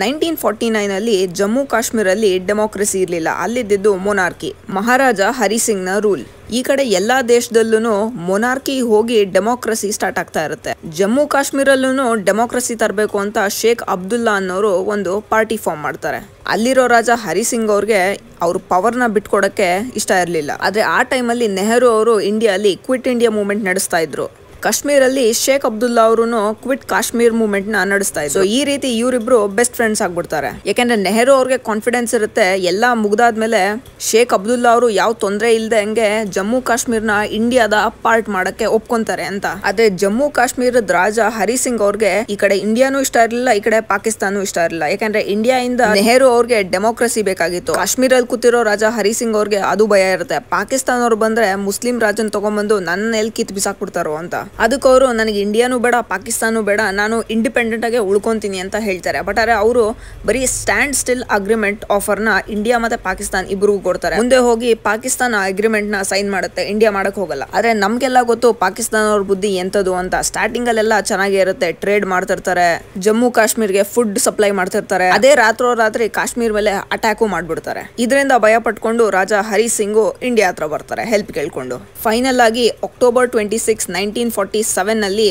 1949 ಅಲ್ಲಿ ಜಮ್ಮು ಕಾಶ್ಮೀರಲ್ಲಿ ಡೆಮೋಕ್ರಸಿ ಇರಲಿಲ್ಲ. ಅಲ್ಲಿದ್ದು ಮೊನಾರ್ಕಿ, ಮಹಾರಾಜ ಹರಿಸಿಂಗ್ ನ ರೂಲ್. ಈ ಕಡೆ ಎಲ್ಲಾ ದೇಶದಲ್ಲೂ ಮೊನಾರ್ಕಿ ಹೋಗಿ ಡೆಮೋಕ್ರಸಿ ಸ್ಟಾರ್ಟ್ ಆಗ್ತಾ ಇರುತ್ತೆ. ಜಮ್ಮು ಕಾಶ್ಮೀರಲ್ಲೂ ಡೆಮೋಕ್ರಸಿ ತರಬೇಕು ಅಂತ ಶೇಖ್ ಅಬ್ದುಲ್ಲಾ ಅನ್ನೋರು ಒಂದು ಪಾರ್ಟಿ ಫಾರ್ಮ್ ಮಾಡ್ತಾರೆ. ಅಲ್ಲಿರೋ ರಾಜ ಹರಿಸಿಂಗ್ ಅವ್ರಿಗೆ ಅವ್ರ ಪವರ್ನ ಬಿಟ್ಕೊಡಕ್ಕೆ ಇಷ್ಟ ಇರಲಿಲ್ಲ. ಆದ್ರೆ ಆ ಟೈಮಲ್ಲಿ ನೆಹರು ಅವರು ಇಂಡಿಯಾಲಿ ಕ್ವಿಟ್ ಇಂಡಿಯಾ ಮೂವ್ಮೆಂಟ್ ನಡೆಸ್ತಾ ಇದ್ರು. ಕಾಶ್ಮೀರಲ್ಲಿ ಶೇಖ್ ಅಬ್ದುಲ್ಲಾ ಅವರು ಕ್ವಿಟ್ ಕಾಶ್ಮೀರ್ ಮೂವ್ಮೆಂಟ್ ನ ನಡೆಸ್ತಾ ಇದ್ರು. ಈ ರೀತಿ ಇವರಿಬ್ರು ಬೆಸ್ಟ್ ಫ್ರೆಂಡ್ಸ್ ಆಗ್ಬಿಡ್ತಾರೆ. ಯಾಕಂದ್ರೆ ನೆಹರು ಅವ್ರಿಗೆ ಕಾನ್ಫಿಡೆನ್ಸ್ ಇರುತ್ತೆ, ಎಲ್ಲಾ ಮುಗ್ದಾದ್ಮೇಲೆ ಶೇಖ್ ಅಬ್ದುಲ್ಲಾ ಅವರು ಯಾವ ತೊಂದರೆ ಇಲ್ಲದೆ ಹಂಗೆ ಜಮ್ಮು ಕಾಶ್ಮೀರ್ನ ಇಂಡಿಯಾದ ಪಾರ್ಟ್ ಮಾಡಕ್ಕೆ ಒಪ್ಕೊಂತಾರೆ ಅಂತ. ಆದ್ರೆ ಜಮ್ಮು ಕಾಶ್ಮೀರದ ರಾಜ ಹರಿಸಿಂಗ್ ಅವ್ರಿಗೆ ಈ ಕಡೆ ಇಂಡಿಯಾನು ಇಷ್ಟ ಇರಲಿಲ್ಲ, ಈ ಕಡೆ ಪಾಕಿಸ್ತಾನ ಇಷ್ಟ ಇರಲಿಲ್ಲ. ಯಾಕಂದ್ರೆ ಇಂಡಿಯಾ ಇಂದ ನೆಹರು ಅವ್ರಿಗೆ ಡೆಮೋಕ್ರಸಿ ಬೇಕಾಗಿತ್ತು. ಕಾಶ್ಮೀರಲ್ಲಿ ಕೂತಿರೋ ರಾಜ ಹರಿಸಿಂಗ್ ಅವ್ರಿಗೆ ಅದು ಭಯ ಇರುತ್ತೆ, ಪಾಕಿಸ್ತಾನ ಅವ್ರು ಬಂದ್ರೆ ಮುಸ್ಲಿಂ ರಾಜನ್ ತಗೊಂಡ್ಬಂದು ನನ್ನ ಎಲ್ಲಿ ಕಿತ್ ಬಿಸಾಕ್ಬಿಡ್ತಾರೋ ಅಂತ. ಅದಕ್ಕೆ ಅವರು ನನಗೆ ಇಂಡಿಯಾನು ಬೇಡ ಪಾಕಿಸ್ತಾನು ಬೇಡ, ನಾನು ಇಂಡಿಪೆಂಡೆಂಟ್ ಆಗಿ ಉಳ್ಕೊಂತೀನಿ ಅಂತ ಹೇಳ್ತಾರೆ. ಬಟ್ ಆದ್ರೆ ಅವರು ಬರೀ ಸ್ಟ್ಯಾಂಡ್ ಸ್ಟಿಲ್ ಅಗ್ರಿಮೆಂಟ್ ಆಫರ್ ನ ಇಂಡಿಯಾ ಮತ್ತೆ ಪಾಕಿಸ್ತಾನ ಇಬ್ರಿಗೂ ಕೊಡ್ತಾರೆ. ಮುಂದೆ ಹೋಗಿ ಪಾಕಿಸ್ತಾನ ಅಗ್ರಿಮೆಂಟ್ ನ ಸೈನ್ ಮಾಡುತ್ತೆ, ಇಂಡಿಯಾ ಮಾಡಕ್ ಹೋಗಲ್ಲ. ಆದ್ರೆ ನಮ್ಗೆಲ್ಲ ಗೊತ್ತು ಪಾಕಿಸ್ತಾನ ಅವ್ರ ಬುದ್ಧಿ ಎಂತದು ಅಂತ. ಸ್ಟಾರ್ಟಿಂಗ್ ಅಲ್ಲೆಲ್ಲ ಚೆನ್ನಾಗೇ ಇರುತ್ತೆ, ಟ್ರೇಡ್ ಮಾಡ್ತಿರ್ತಾರೆ, ಜಮ್ಮು ಕಾಶ್ಮೀರ್ಗೆ ಫುಡ್ ಸಪ್ಲೈ ಮಾಡ್ತಿರ್ತಾರೆ. ಅದೇ ರಾತ್ರಿ ಕಾಶ್ಮೀರ್ ಮೇಲೆ ಅಟ್ಯಾಕು ಮಾಡ್ಬಿಡ್ತಾರೆ. ಇದರಿಂದ ಭಯ ಪಟ್ಕೊಂಡು ರಾಜ ಹರಿಸಿಂಗು ಇಂಡಿಯಾ ಹತ್ರ ಬರ್ತಾರೆ ಹೆಲ್ಪ್ ಕೇಳ್ಕೊಂಡು. ಫೈನಲ್ ಆಗಿ ಅಕ್ಟೋಬರ್ 26, 1947 ನಲ್ಲಿ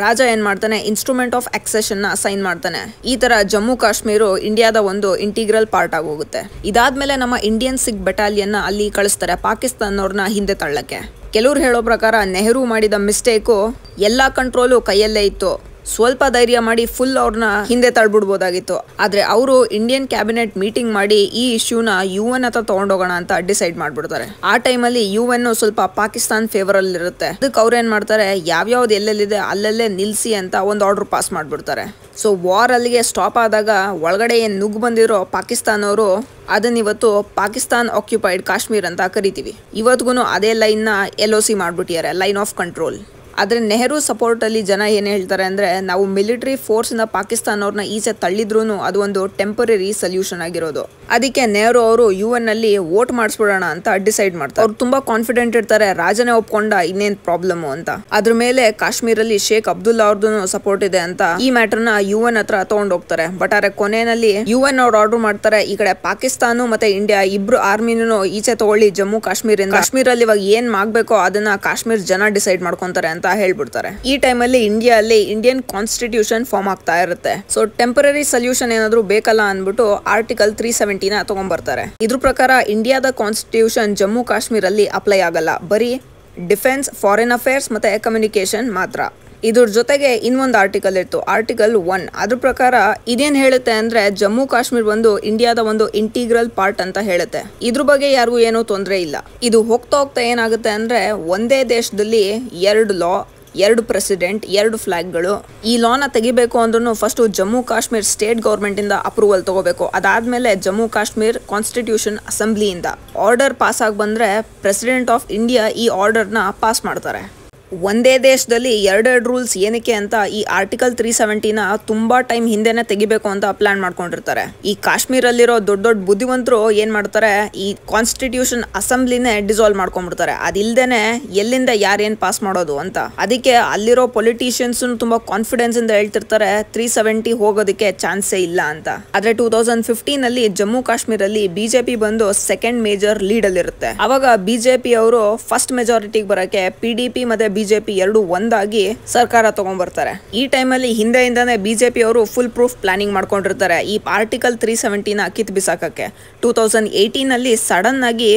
ರಾಜ ಏನ್ ಮಾಡ್ತಾನೆ, ಇನ್ಸ್ಟ್ರೂಮೆಂಟ್ ಆಫ್ ಅಕ್ಸೆಷನ್ ನ ಸೈನ್ ಮಾಡ್ತಾನೆ. ಈ ತರ ಜಮ್ಮು ಕಾಶ್ಮೀರು ಇಂಡಿಯಾದ ಒಂದು ಇಂಟಿಗ್ರಲ್ ಪಾರ್ಟ್ ಆಗೋಗುತ್ತೆ. ಇದಾದ್ಮೇಲೆ ನಮ್ಮ ಇಂಡಿಯನ್ ಸಿಖ್ ಬೆಟಾಲಿಯನ್ ಅಲ್ಲಿ ಕಳಿಸ್ತಾರೆ ಪಾಕಿಸ್ತಾನವ್ರನ್ನ ಹಿಂದೆ ತಳ್ಳಕ್ಕೆ. ಕೆಲವ್ರು ಹೇಳೋ ಪ್ರಕಾರ ನೆಹರು ಮಾಡಿದ ಮಿಸ್ಟೇಕು ಎಲ್ಲಾ ಕಂಟ್ರೋಲು ಕೈಯಲ್ಲೇ ಇತ್ತು, ಸ್ವಲ್ಪ ಧೈರ್ಯ ಮಾಡಿ ಫುಲ್ ಅವ್ರನ್ನ ಹಿಂದೆ ತಳ್ಬಿಡ್ಬೋದಾಗಿತ್ತು. ಆದ್ರೆ ಅವರು ಇಂಡಿಯನ್ ಕ್ಯಾಬಿನೆಟ್ ಮೀಟಿಂಗ್ ಮಾಡಿ ಈ ಇಶ್ಯೂನ UN ಹತ್ರ ತಗೊಂಡೋಗೋಣ ಅಂತ ಡಿಸೈಡ್ ಮಾಡ್ಬಿಡ್ತಾರೆ. ಆ ಟೈಮಲ್ಲಿ UN ಸ್ವಲ್ಪ ಪಾಕಿಸ್ತಾನ್ ಫೇವರ್ ಅಲ್ಲಿ ಇರುತ್ತೆ. ಅದಕ್ಕೆ ಅವ್ರು ಏನ್ ಮಾಡ್ತಾರೆ, ಯಾವ್ಯಾವ್ದು ಎಲ್ಲೆಲ್ಲಿದೆ ಅಲ್ಲಲ್ಲೇ ನಿಲ್ಸಿ ಅಂತ ಒಂದು ಆರ್ಡರ್ ಪಾಸ್ ಮಾಡ್ಬಿಡ್ತಾರೆ. ಸೊ ವಾರ್ ಅಲ್ಲಿಗೆ ಸ್ಟಾಪ್ ಆದಾಗ ಒಳಗಡೆ ಏನ್ ನುಗ್ಗ್ ಬಂದಿರೋ ಪಾಕಿಸ್ತಾನವರು ಅದನ್ನ ಇವತ್ತು ಪಾಕಿಸ್ತಾನ್ ಆಕ್ಯುಪೈಡ್ ಕಾಶ್ಮೀರ್ ಅಂತ ಕರಿತೀವಿ. ಇವತ್ಗೂ ಅದೇ ಲೈನ್ ನ LOC ಮಾಡ್ಬಿಟ್ಟಿದ್ದಾರೆ, ಲೈನ್ ಆಫ್ ಕಂಟ್ರೋಲ್. ಆದ್ರೆ ನೆಹರು ಸಪೋರ್ಟ್ ಅಲ್ಲಿ ಜನ ಏನ್ ಹೇಳ್ತಾರೆ ಅಂದ್ರೆ, ನಾವು ಮಿಲಿಟರಿ ಫೋರ್ಸ್ ಇಂದ ಪಾಕಿಸ್ತಾನವ್ರನ್ನ ಈಚೆ ತಳ್ಳಿದ್ರು ಅದು ಒಂದು ಟೆಂಪರರಿ ಸೊಲ್ಯೂಷನ್ ಆಗಿರೋದು. ಅದಕ್ಕೆ ನೆಹರು ಅವರು UN ಅಲ್ಲಿ ವೋಟ್ ಮಾಡಿಸ್ಬಿಡೋಣ ಅಂತ ಡಿಸೈಡ್ ಮಾಡ್ತಾರೆ. ಅವ್ರು ತುಂಬಾ ಕಾನ್ಫಿಡೆಂಟ್ ಇರ್ತಾರೆ, ರಾಜನೇ ಒಪ್ಕೊಂಡ ಇನ್ನೇನ್ ಪ್ರಾಬ್ಲಮ್ ಅಂತ. ಅದ್ರ ಮೇಲೆ ಕಾಶ್ಮೀರಲ್ಲಿ ಶೇಖ್ ಅಬ್ದುಲ್ಲಾ ಅವ್ರದ್ದು ಸಪೋರ್ಟ್ ಇದೆ ಅಂತ ಈ ಮ್ಯಾಟರ್ ನ UN ಹತ್ರ ತಗೊಂಡ್ ಹೋಗ್ತಾರೆ. ಬಟ್ ಆದ್ರೆ ಕೊನೆಯಲ್ಲಿ UN ಅವ್ರು ಆರ್ಡರ್ ಮಾಡ್ತಾರೆ, ಈ ಕಡೆ ಪಾಕಿಸ್ತಾನ ಮತ್ತೆ ಇಂಡಿಯಾ ಇಬ್ರು ಆರ್ಮಿನೂ ಈಚೆ ತಗೊಳ್ಳಿ ಜಮ್ಮು ಕಾಶ್ಮೀರಿಂದ, ಕಾಶ್ಮೀರಲ್ಲಿ ಇವಾಗ ಏನ್ ಮಾಡ್ಬೇಕೋ ಅದನ್ನ ಕಾಶ್ಮೀರ್ ಜನ ಡಿಸೈಡ್ ಮಾಡ್ಕೊಂತಾರೆ ಅಂತ ಹೇಳ್ಬಿಡ್ತಾರೆ. ಈ ಟೈಮಲ್ಲಿ ಇಂಡಿಯಾ ಅಲ್ಲಿ ಇಂಡಿಯನ್ ಕಾನ್ಸ್ಟಿಟ್ಯೂಷನ್ ಫಾರ್ಮ್ ಆಗ್ತಾ ಇರುತ್ತೆ. ಸೊ ಟೆಂಪರರಿ ಸೊಲ್ಯೂಷನ್ ಏನಾದ್ರು ಬೇಕಲ್ಲ ಅನ್ಬಿಟ್ಟು ಆರ್ಟಿಕಲ್ 370 ನ ತಗೊಂಡ್ಬರ್ತಾರೆ. ಇದ್ರ ಪ್ರಕಾರ ಇಂಡಿಯಾದ ಕಾನ್ಸ್ಟಿಟ್ಯೂಷನ್ ಜಮ್ಮು ಕಾಶ್ಮೀರಲ್ಲಿ ಅಪ್ಲೈ ಆಗಲ್ಲ, ಬರೀ ಡಿಫೆನ್ಸ್, ಫಾರಿನ್ ಅಫೇರ್ಸ್ ಮತ್ತೆ ಕಮ್ಯುನಿಕೇಶನ್ ಮಾತ್ರ. ಇದ್ರ ಜೊತೆಗೆ ಇನ್ನೊಂದು ಆರ್ಟಿಕಲ್ ಇತ್ತು, ಆರ್ಟಿಕಲ್ 1. ಅದ್ರ ಪ್ರಕಾರ ಇದೇನ್ ಹೇಳುತ್ತೆ ಅಂದ್ರೆ, ಜಮ್ಮು ಕಾಶ್ಮೀರ್ ಒಂದು ಇಂಡಿಯಾದ ಒಂದು ಇಂಟಿಗ್ರಲ್ ಪಾರ್ಟ್ ಅಂತ ಹೇಳುತ್ತೆ. ಇದ್ರ ಬಗ್ಗೆ ಯಾರಿಗೂ ಏನೂ ತೊಂದರೆ ಇಲ್ಲ. ಇದು ಹೋಗ್ತಾ ಹೋಗ್ತಾ ಏನಾಗುತ್ತೆ ಅಂದ್ರೆ, ಒಂದೇ ದೇಶದಲ್ಲಿ 2 ಲಾ, 2 ಪ್ರೆಸಿಡೆಂಟ್, 2 ಫ್ಲಾಗ್ಗಳು. ಈ ಲಾನ ತೆಗಿಬೇಕು ಅಂದ್ರೂ first Jammu Kashmir state government ಇಂದ ಅಪ್ರೂವಲ್ ತಗೋಬೇಕು. ಅದಾದ್ಮೇಲೆ ಜಮ್ಮು ಕಾಶ್ಮೀರ್ ಕಾನ್ಸ್ಟಿಟ್ಯೂಷನ್ ಅಸೆಂಬ್ಲಿಯಿಂದ ಆರ್ಡರ್ ಪಾಸ್ ಆಗಿ ಬಂದ್ರೆ ಪ್ರೆಸಿಡೆಂಟ್ ಆಫ್ ಇಂಡಿಯಾ ಈ ಆರ್ಡರ್ ನ ಪಾಸ್ ಮಾಡ್ತಾರೆ. ಒಂದೇ ದೇಶದಲ್ಲಿ 2 ರೂಲ್ಸ್ ಏನಕ್ಕೆ ಅಂತ ಈ ಆರ್ಟಿಕಲ್ 370 ನ ತುಂಬಾ ಟೈಮ್ ಹಿಂದೆನೆ ತೆಗಿಬೇಕು ಅಂತ ಪ್ಲಾನ್ ಮಾಡ್ಕೊಂಡಿರ್ತಾರೆ. ಈ ಕಾಶ್ಮೀರಲ್ಲಿರೋ ದೊಡ್ಡ ದೊಡ್ಡ ಬುದ್ಧಿವಂತರು ಏನ್ ಮಾಡ್ತಾರೆ, ಈ ಕಾನ್ಸ್ಟಿಟ್ಯೂಷನ್ ಅಸೆಂಬ್ಲಿನೇ ಡಿಸಾಲ್ವ್ ಮಾಡ್ಕೊಂಡ್ಬಿಡ್ತಾರೆ. ಅದಿಲ್ದೇನೆ ಎಲ್ಲಿಂದ ಯಾರೇನ್ ಪಾಸ್ ಮಾಡೋದು ಅಂತ. ಅದಕ್ಕೆ ಅಲ್ಲಿರೋ ಪೊಲಿಟಿಷಿಯನ್ಸ್ ತುಂಬಾ ಕಾನ್ಫಿಡೆನ್ಸ್ ಇಂದ ಹೇಳ್ತಿರ್ತಾರೆ 370 ಹೋಗೋದಕ್ಕೆ ಚಾನ್ಸೇ ಇಲ್ಲ ಅಂತ. ಆದ್ರೆ 2015 ಅಲ್ಲಿ ಜಮ್ಮು ಕಾಶ್ಮೀರಲ್ಲಿ ಬಿಜೆಪಿ ಬಂದು ಸೆಕೆಂಡ್ ಮೇಜರ್ ಲೀಡ್ ಅಲ್ಲಿ ಇರುತ್ತೆ. ಅವಾಗ ಬಿಜೆಪಿ ಅವರು ಫಸ್ಟ್ ಮೆಜಾರಿಟಿಗೆ ಬರಕ್ಕೆ PDP ಮತ್ತೆ ಬಿಜೆಪಿ 2 ಒಂದಾಗಿ ಸರ್ಕಾರ ತಗೊಂಡ್ಬರ್ತಾರೆ. ಈ ಟೈಮಲ್ಲಿ ಹಿಂದೆಯಿಂದಾನೆ ಬಿಜೆಪಿ ಅವರು ಫುಲ್ ಪ್ರೂಫ್ ಪ್ಲಾನಿಂಗ್ ಮಾಡ್ಕೊಂಡಿರ್ತಾರೆ ಈ ಆರ್ಟಿಕಲ್ 370 ನ ಕಿತ್ ಬಿಸಾಕಕ್ಕೆ. 2018 ಅಲ್ಲಿ ಸಡನ್ ಆಗಿ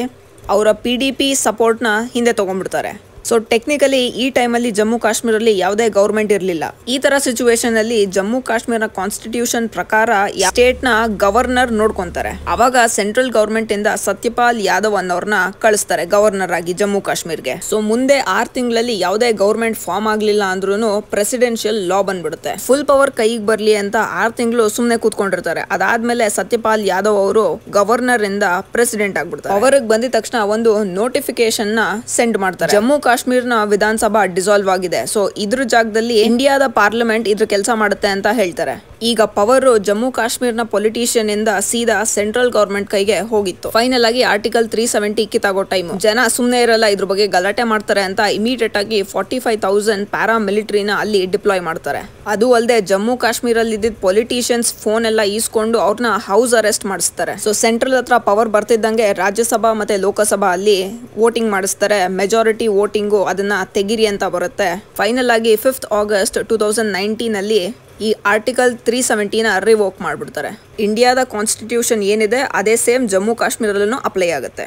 ಅವರ PDP ಸಪೋರ್ಟ್ ನ ಹಿಂದೆ ತಗೊಂಡ್ಬಿಡ್ತಾರೆ. ಸೊ ಟೆಕ್ನಿಕಲಿ ಈ ಟೈಮಲ್ಲಿ ಜಮ್ಮು ಕಾಶ್ಮೀರಲ್ಲಿ ಯಾವುದೇ ಗವರ್ಮೆಂಟ್ ಇರಲಿಲ್ಲ. ಈ ತರ ಸಿಚುವೇಶನ್ ಅಲ್ಲಿ ಜಮ್ಮು ಕಾಶ್ಮೀರ ಕಾನ್ಸ್ಟಿಟ್ಯೂಷನ್ ಪ್ರಕಾರ ಸ್ಟೇಟ್ ನ ಗವರ್ನರ್ ನೋಡ್ಕೊಂತಾರೆ. ಅವಾಗ ಸೆಂಟ್ರಲ್ ಗವರ್ಮೆಂಟ್ ಇಂದ ಸತ್ಯಪಾಲ್ ಯಾದವ್ ಅನ್ನೋರ್ನ ಕಳಿಸ್ತಾರೆ ಗವರ್ನರ್ ಆಗಿ ಜಮ್ಮು ಕಾಶ್ಮೀರ್ಗೆ. ಸೊ ಮುಂದೆ 6 ತಿಂಗಳಲ್ಲಿ ಯಾವುದೇ ಗವರ್ಮೆಂಟ್ ಫಾರ್ಮ್ ಆಗ್ಲಿಲ್ಲ ಅಂದ್ರೂ ಪ್ರೆಸಿಡೆನ್ಷಿಯಲ್ ಲಾ ಬಂದ್ಬಿಡುತ್ತೆ. ಫುಲ್ ಪವರ್ ಕೈಗೆ ಬರ್ಲಿ ಅಂತ 6 ತಿಂಗಳು ಸುಮ್ನೆ ಕೂತ್ಕೊಂಡಿರ್ತಾರೆ. ಅದಾದ್ಮೇಲೆ ಸತ್ಯಪಾಲ್ ಯಾದವ್ ಅವರು ಗವರ್ನರ್ ಇಂದ ಪ್ರೆಸಿಡೆಂಟ್ ಆಗ್ಬಿಡ್ತಾರೆ. ಅವರಿಗೆ ಬಂದಿದ ತಕ್ಷಣ ಒಂದು ನೋಟಿಫಿಕೇಶನ್ ನ ಸೆಂಡ್ ಮಾಡ್ತಾರೆ. ಜಮ್ಮು ಕಾಶ್ಮೀರ್ನ ವಿಧಾನಸಭಾ ಡಿಸಾಲ್ವ್ ಆಗಿದೆ. ಸೊ ಇದ್ರ ಜಾಗದಲ್ಲಿ ಇಂಡಿಯಾದ ಪಾರ್ಲಿಮೆಂಟ್ ಇದ್ರ ಕೆಲಸ ಮಾಡುತ್ತೆ ಅಂತ ಹೇಳ್ತಾರೆ. ಈಗ ಪವರ್ ಜಮ್ಮು ಕಾಶ್ಮೀರ್ನ ಪೊಲಿಟಿಷಿಯನ್ ಇಂದ ಸೀದಾ ಸೆಂಟ್ರಲ್ ಗವರ್ಮೆಂಟ್ ಕೈಗೆ ಹೋಗಿತ್ತು. ಫೈನಲ್ ಆಗಿ ಆರ್ಟಿಕಲ್ 370 ಕಿತ್ತಾಗೋ ಟೈಮ್. ಜನ ಸುಮ್ಮನೆ ಇರಲ್ಲ, ಇದ್ರ ಬಗ್ಗೆ ಗಲಾಟೆ ಮಾಡ್ತಾರೆ ಅಂತ ಇಮಿಡಿಯೇಟ್ ಆಗಿ 45,000 ಪ್ಯಾರಾ ಮಿಲಿಟರಿನ ಅಲ್ಲಿ ಡಿಪ್ಲಾಯ್ ಮಾಡ್ತಾರೆ. ಅದು ಅಲ್ಲದೆ ಜಮ್ಮು ಕಾಶ್ಮೀರಲ್ಲಿ ಇದ್ದಿದ್ದ ಪೊಲಿಟಿಷಿಯನ್ಸ್ ಫೋನ್ ಎಲ್ಲ ಈಸ್ಕೊಂಡು ಅವ್ರನ್ನ ಹೌಸ್ ಅರೆಸ್ಟ್ ಮಾಡಿಸ್ತಾರೆ. ಸೊ ಸೆಂಟ್ರಲ್ ಹತ್ರ ಪವರ್ ಬರ್ತಿದ್ದಂಗೆ ರಾಜ್ಯಸಭಾ ಮತ್ತೆ ಲೋಕಸಭಾ ಅಲ್ಲಿ ವೋಟಿಂಗ್ ಮಾಡಿಸ್ತಾರೆ. ಮೆಜಾರಿಟಿ ವೋಟಿಂಗು ಅದನ್ನ ತೆಗಿರಿ ಅಂತ ಬರುತ್ತೆ. ಫೈನಲ್ ಆಗಿ 5th August 2019 ಅಲ್ಲಿ ಈ ಆರ್ಟಿಕಲ್ 370ನ ರಿವೋಕ್ ಮಾಡ್ಬಿಡ್ತಾರೆ. ಇಂಡಿಯಾದ ಕಾನ್ಸ್ಟಿಟ್ಯೂಷನ್ ಏನಿದೆ ಅದೇ ಸೇಮ್ ಜಮ್ಮು ಕಾಶ್ಮೀರಲ್ಲೂ ಅಪ್ಲೈ ಆಗುತ್ತೆ.